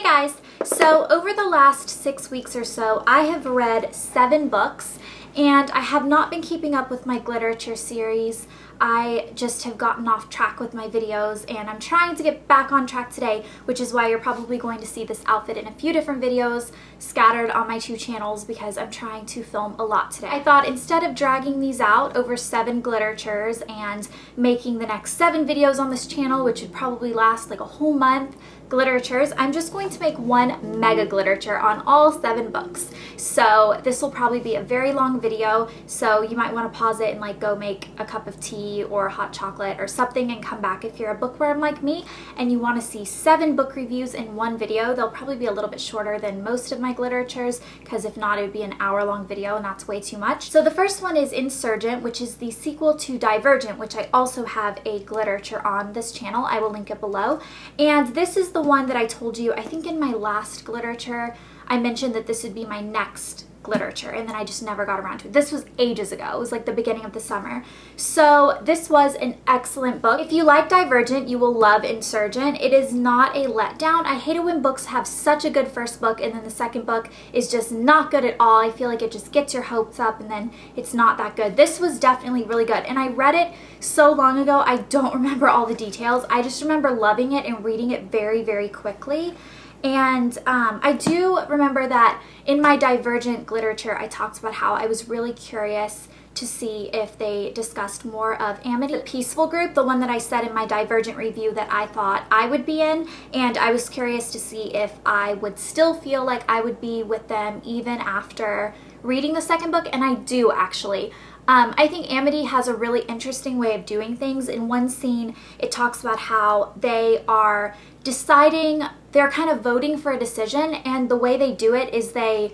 guys, so over the last 6 weeks or so, I have read 7 books, and I have not been keeping up with my Glitterature series. I just have gotten off track with my videos, and I'm trying to get back on track today, which is why you're probably going to see this outfit in a few different videos scattered on my 2 channels because I'm trying to film a lot today. I thought instead of dragging these out over 7 glitteratures and making the next 7 videos on this channel, which would probably last like a whole month, glitteratures, I'm just going to make one mega gliterature on all 7 books. So this will probably be a very long video, so you might want to pause it and like go make a cup of tea or hot chocolate or something and come back if you're a bookworm like me and you want to see 7 book reviews in one video. They'll probably be a little bit shorter than most of my glitteratures because if not, it would be an hour-long video and that's way too much. So the first one is Insurgent, which is the sequel to Divergent, which I also have a gliterature on this channel. I will link it below. And this is the one that I told you, I think in my last gliterature, I mentioned that this would be my next gliterature, and then I just never got around to it. This was ages ago. It was like the beginning of the summer. So this was an excellent book. If you like Divergent, you will love Insurgent. It is not a letdown. I hate it when books have such a good first book and then the second book is just not good at all. I feel like it just gets your hopes up and then it's not that good. This was definitely really good, and I read it so long ago, I don't remember all the details. I just remember loving it and reading it very, very quickly. And I do remember that in my Divergent gliterature, I talked about how I was really curious to see if they discussed more of Amity, the peaceful group, the one that I said in my Divergent review that I thought I would be in, and I was curious to see if I would still feel like I would be with them even after reading the second book, and I do actually. I think Amity has a really interesting way of doing things. In one scene, it talks about how they are deciding, they're kind of voting for a decision, and the way they do it is they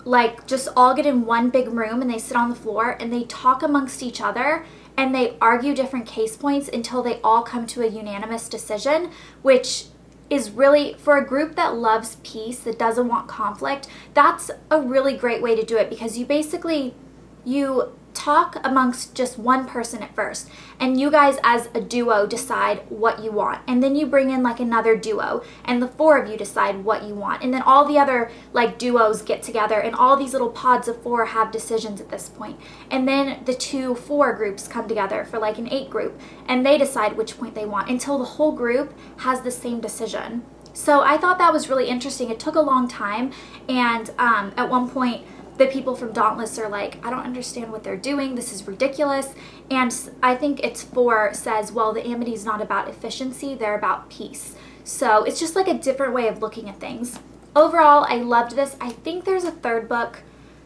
like just all get in one big room and they sit on the floor and they talk amongst each other and they argue different case points until they all come to a unanimous decision, which is really, for a group that loves peace, that doesn't want conflict, that's a really great way to do it because you talk amongst just one person at first, and you guys as a duo decide what you want, and then you bring in like another duo and the 4 of you decide what you want, and then all the other like duos get together and all these little pods of 4 have decisions at this point, and then the 2-4 groups come together for like an 8 group and they decide which point they want until the whole group has the same decision. So I thought that was really interesting. It took a long time, and at one point the people from Dauntless are like, I don't understand what they're doing. This is ridiculous. And I think it's 4 says, well, the Amity is not about efficiency. They're about peace. So it's just like a different way of looking at things. Overall, I loved this. I think there's a 3rd book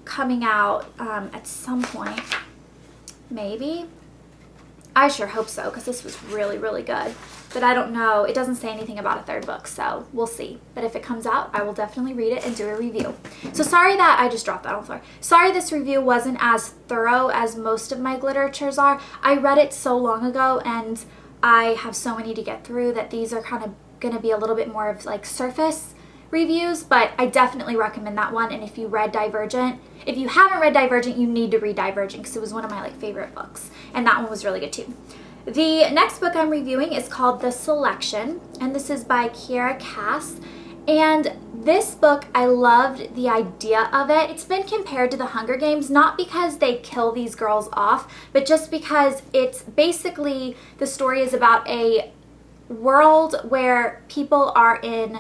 coming out at some point. Maybe. I sure hope so because this was really, really good. But I don't know. It doesn't say anything about a 3rd book, so we'll see. But if it comes out, I will definitely read it and do a review. So sorry that I just dropped that on the floor. Sorry this review wasn't as thorough as most of my glitteratures are. I read it so long ago and I have so many to get through that these are kind of going to be a little bit more of like surface reviews, but I definitely recommend that one. And if you read Divergent, if you haven't read Divergent, you need to read Divergent because it was one of my like favorite books, and that one was really good too. The next book I'm reviewing is called The Selection, and this is by Kiera Cass. And this book, I loved the idea of it. It's been compared to the Hunger Games, not because they kill these girls off, but just because it's basically, the story is about a world where people are in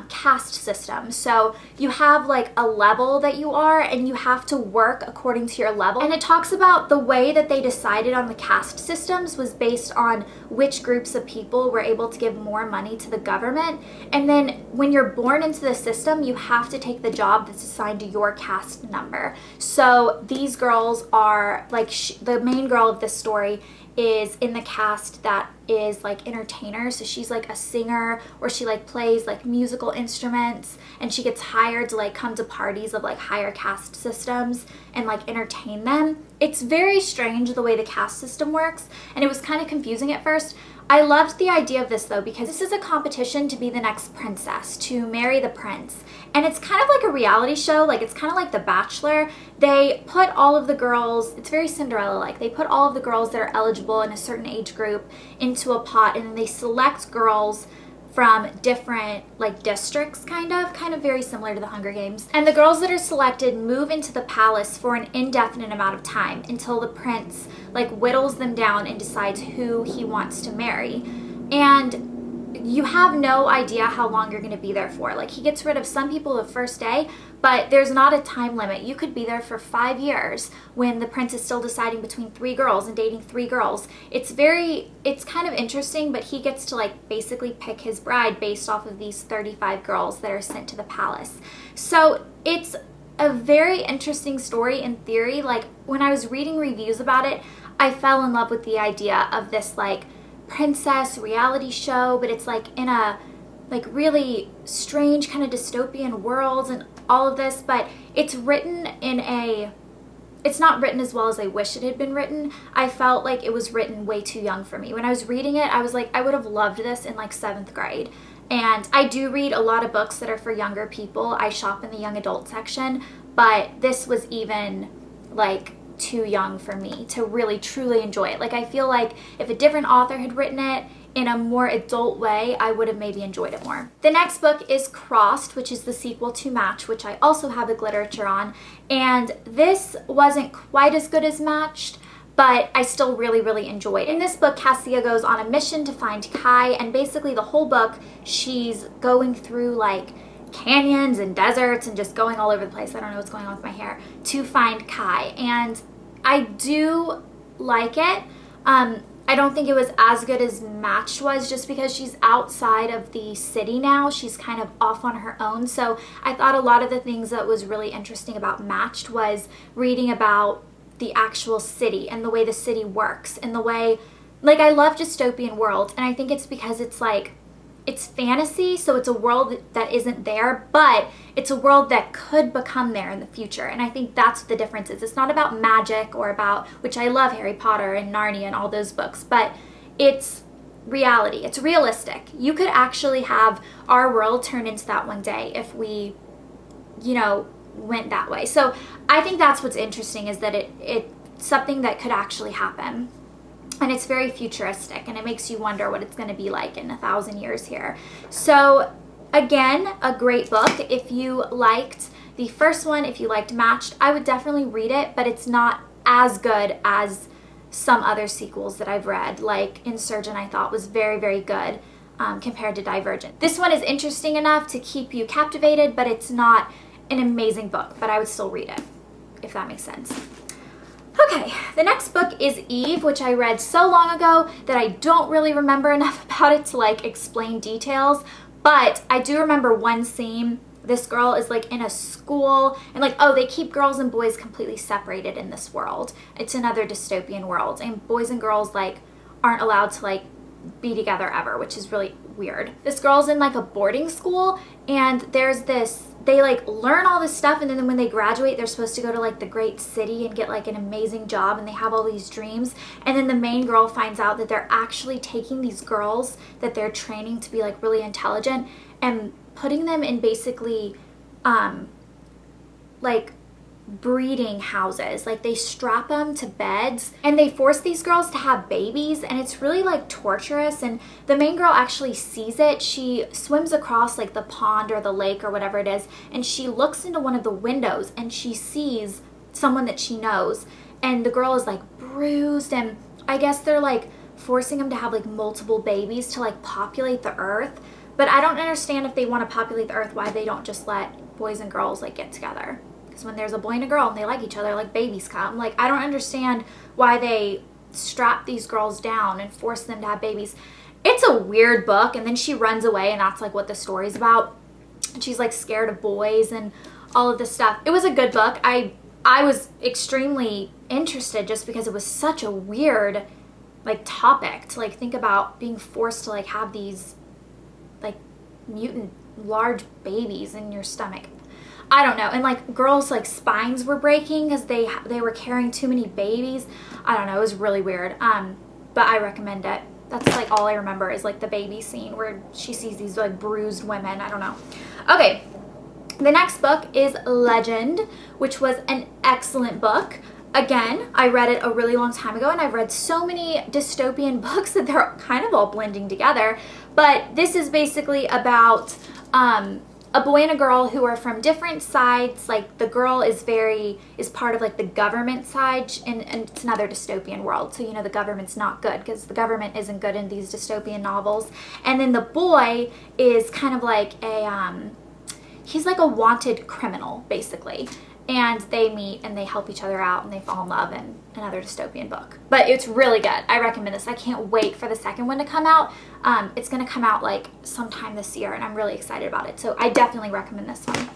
caste system. So you have like a level that you are and you have to work according to your level. And it talks about the way that they decided on the caste systems was based on which groups of people were able to give more money to the government. And then when you're born into the system, you have to take the job that's assigned to your caste number. So these girls are like, the main girl of this story is in the cast that is like entertainer, so she's like a singer, or she like plays like musical instruments, and she gets hired to like come to parties of like higher caste systems and like entertain them. It's very strange the way the caste system works, and it was kind of confusing at first. I loved the idea of this though, because this is a competition to be the next princess, to marry the prince. And it's kind of like a reality show, like it's kind of like The Bachelor. They put all of the girls, it's very Cinderella-like, they put all of the girls that are eligible in a certain age group into a pot, and then they select girls from different like districts, kind of very similar to the Hunger Games. And the girls that are selected move into the palace for an indefinite amount of time until the prince like whittles them down and decides who he wants to marry. And you have no idea how long you're going to be there for. Like, he gets rid of some people the first day, but there's not a time limit. You could be there for 5 years when the prince is still deciding between 3 girls and dating 3 girls. It's kind of interesting, but he gets to like basically pick his bride based off of these 35 girls that are sent to the palace. So it's a very interesting story in theory. Like, when I was reading reviews about it, I fell in love with the idea of this like princess reality show, but it's like in a like really strange kind of dystopian world and all of this, but it's written it's not written as well as I wish it had been written. I felt like it was written way too young for me. When I was reading it, I was like, I would have loved this in like 7th grade. And I do read a lot of books that are for younger people. I shop in the young adult section, but this was even like too young for me to really truly enjoy it. Like, I feel like if a different author had written it in a more adult way, I would have maybe enjoyed it more. The next book is Crossed, which is the sequel to Match, which I also have a Glitterature on, and this wasn't quite as good as Matched, but I still really, really enjoyed it. In this book, Cassia goes on a mission to find Kai, and basically the whole book, she's going through like canyons and deserts and just going all over the place. I don't know what's going on with my hair, to find Kai, and I do like it. I don't think it was as good as Matched was, just because she's outside of the city now. She's kind of off on her own. So I thought a lot of the things that was really interesting about Matched was reading about the actual city and the way the city works and the way, like, I love dystopian worlds, and I think it's because it's like, it's fantasy, so it's a world that isn't there, but it's a world that could become there in the future. And I think that's what the difference is. It's not about magic or about, which I love Harry Potter and Narnia and all those books, but it's reality. It's realistic. You could actually have our world turn into that one day if we, you know, went that way. So I think that's what's interesting, is that it's something that could actually happen. And it's very futuristic, and it makes you wonder what it's going to be like in 1,000 years here. So again, a great book. If you liked the first one, if you liked Matched, I would definitely read it, but it's not as good as some other sequels that I've read. Like Insurgent, I thought was very, very good compared to Divergent. This one is interesting enough to keep you captivated, but it's not an amazing book, but I would still read it, if that makes sense. Okay, the next book is Eve, which I read so long ago that I don't really remember enough about it to like explain details, but I do remember one scene. This girl is like in a school, and like, oh, they keep girls and boys completely separated in this world. It's another dystopian world, and boys and girls like aren't allowed to like be together ever, which is really weird. This girl's in like a boarding school, and there's this, they like learn all this stuff, and then when they graduate, they're supposed to go to like the great city and get like an amazing job, and they have all these dreams. And then the main girl finds out that they're actually taking these girls that they're training to be like really intelligent and putting them in basically like breeding houses. Like, they strap them to beds and they force these girls to have babies, and it's really like torturous. And the main girl actually sees it. She swims across like the pond or the lake or whatever it is, and she looks into one of the windows and she sees someone that she knows, and the girl is like bruised, and I guess they're like forcing them to have like multiple babies to like populate the earth. But I don't understand, if they want to populate the earth, why they don't just let boys and girls like get together. Because when there's a boy and a girl and they like each other, like babies come. Like, I don't understand why they strap these girls down and force them to have babies. It's a weird book, and then she runs away, and that's like what the story's about. And she's like scared of boys and all of this stuff. It was a good book. I was extremely interested just because it was such a weird like topic to like think about, being forced to like have these like mutant large babies in your stomach. I don't know. And like girls' like spines were breaking because they were carrying too many babies. I don't know. It was really weird. But I recommend it. That's like all I remember is like the baby scene where she sees these like bruised women. I don't know. Okay. The next book is Legend, which was an excellent book. Again, I read it a really long time ago, and I've read so many dystopian books that they're kind of all blending together. But this is basically about a boy and a girl who are from different sides. Like, the girl is part of like the government side, and it's another dystopian world. So, you know, the government's not good because the government isn't good in these dystopian novels. And then the boy is kind of like he's like a wanted criminal, basically. And they meet and they help each other out and they fall in love in another dystopian book. But it's really good. I recommend this. I can't wait for the second one to come out. It's going to come out like sometime this year, and I'm really excited about it. So I definitely recommend this one.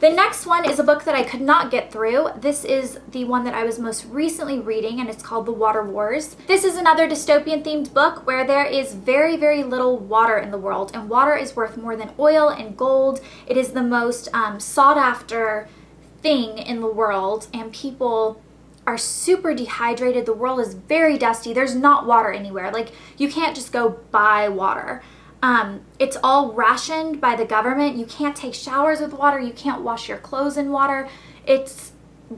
The next one is a book that I could not get through. This is the one that I was most recently reading, and it's called The Water Wars. This is another dystopian themed book where there is very, very little water in the world, and water is worth more than oil and gold. It is the most sought after thing in the world, and people are super dehydrated. The world is very dusty. There's not water anywhere. Like, you can't just go buy water. It's all rationed by the government. You can't take showers with water. You can't wash your clothes in water. It's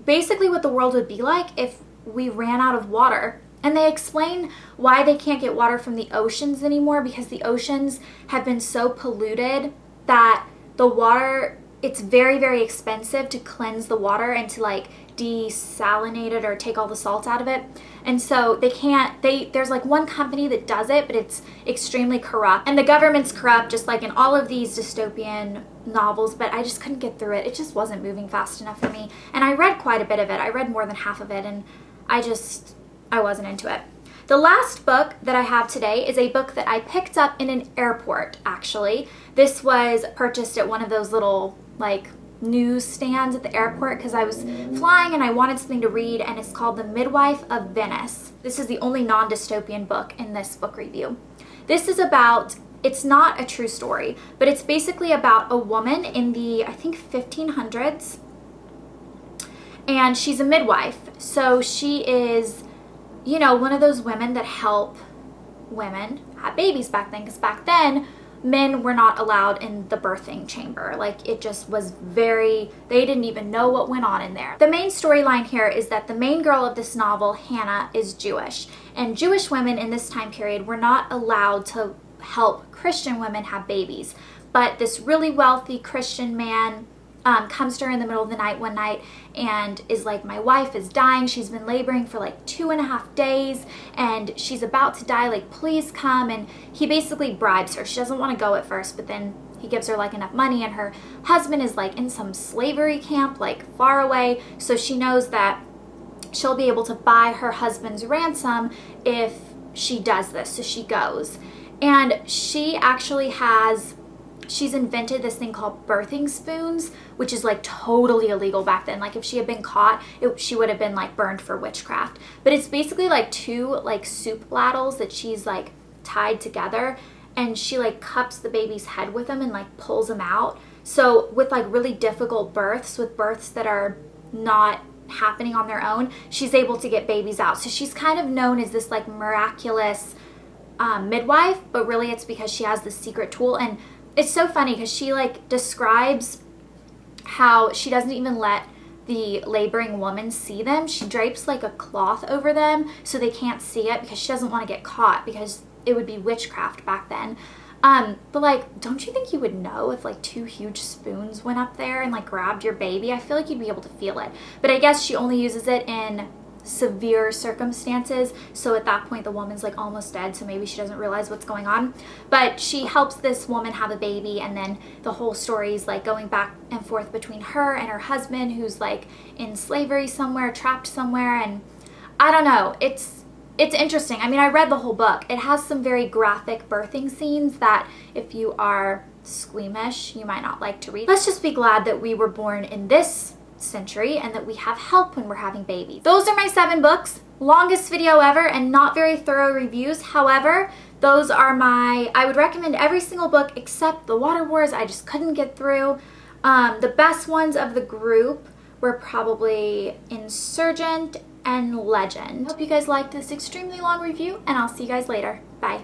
basically what the world would be like if we ran out of water. And they explain why they can't get water from the oceans anymore, because the oceans have been so polluted that the water, it's very, very expensive to cleanse the water and to like desalinate it or take all the salt out of it. And so there's like one company that does it, but it's extremely corrupt. And the government's corrupt, just like in all of these dystopian novels, but I just couldn't get through it. It just wasn't moving fast enough for me. And I read quite a bit of it. I read more than half of it, and I wasn't into it. The last book that I have today is a book that I picked up in an airport, actually. This was purchased at one of those little like news stands at the airport because I was flying and I wanted something to read, and it's called The Midwife of Venice. This is the only non-dystopian book in this book review. This is about, it's not a true story, but it's basically about a woman in the, I think, 1500s, and she's a midwife. So she is, you know, one of those women that help women have babies back then, because back then men were not allowed in the birthing chamber. Like, it just was they didn't even know what went on in there. The main storyline here is that the main girl of this novel, Hannah, is Jewish. And Jewish women in this time period were not allowed to help Christian women have babies. But this really wealthy Christian man comes to her in the middle of the night one night and is like, my wife is dying. She's been laboring for like 2.5 days and she's about to die. Like, please come. And he basically bribes her. She doesn't want to go at first, but then he gives her like enough money, and her husband is like in some slavery camp like far away. So she knows that she'll be able to buy her husband's ransom if she does this. So she goes, and she actually she's invented this thing called birthing spoons, which is like totally illegal back then. Like, if she had been caught, she would have been like burned for witchcraft. But it's basically like two like soup ladles that she's like tied together, and she like cups the baby's head with them and like pulls them out. So with like really difficult births, with births that are not happening on their own, she's able to get babies out. So she's kind of known as this like miraculous midwife, but really it's because she has this secret tool. And it's so funny because she like describes how she doesn't even let the laboring woman see them. She drapes like a cloth over them so they can't see it, because she doesn't want to get caught, because it would be witchcraft back then. But like, don't you think you would know if like 2 huge spoons went up there and like grabbed your baby? I feel like you'd be able to feel it. But I guess she only uses it in severe circumstances, so at that point the woman's like almost dead, so maybe she doesn't realize what's going on. But she helps this woman have a baby, and then the whole story is like going back and forth between her and her husband, who's like in slavery somewhere, trapped somewhere. And I don't know, it's interesting. I mean, I read the whole book. It has some very graphic birthing scenes that if you are squeamish, you might not like to read. Let's just be glad that we were born in this century and that we have help when we're having babies. Those are my 7 books. Longest video ever and not very thorough reviews. However, those are I would recommend every single book except The Water Wars. I just couldn't get through. The best ones of the group were probably Insurgent and Legend. Hope you guys liked this extremely long review, and I'll see you guys later. Bye.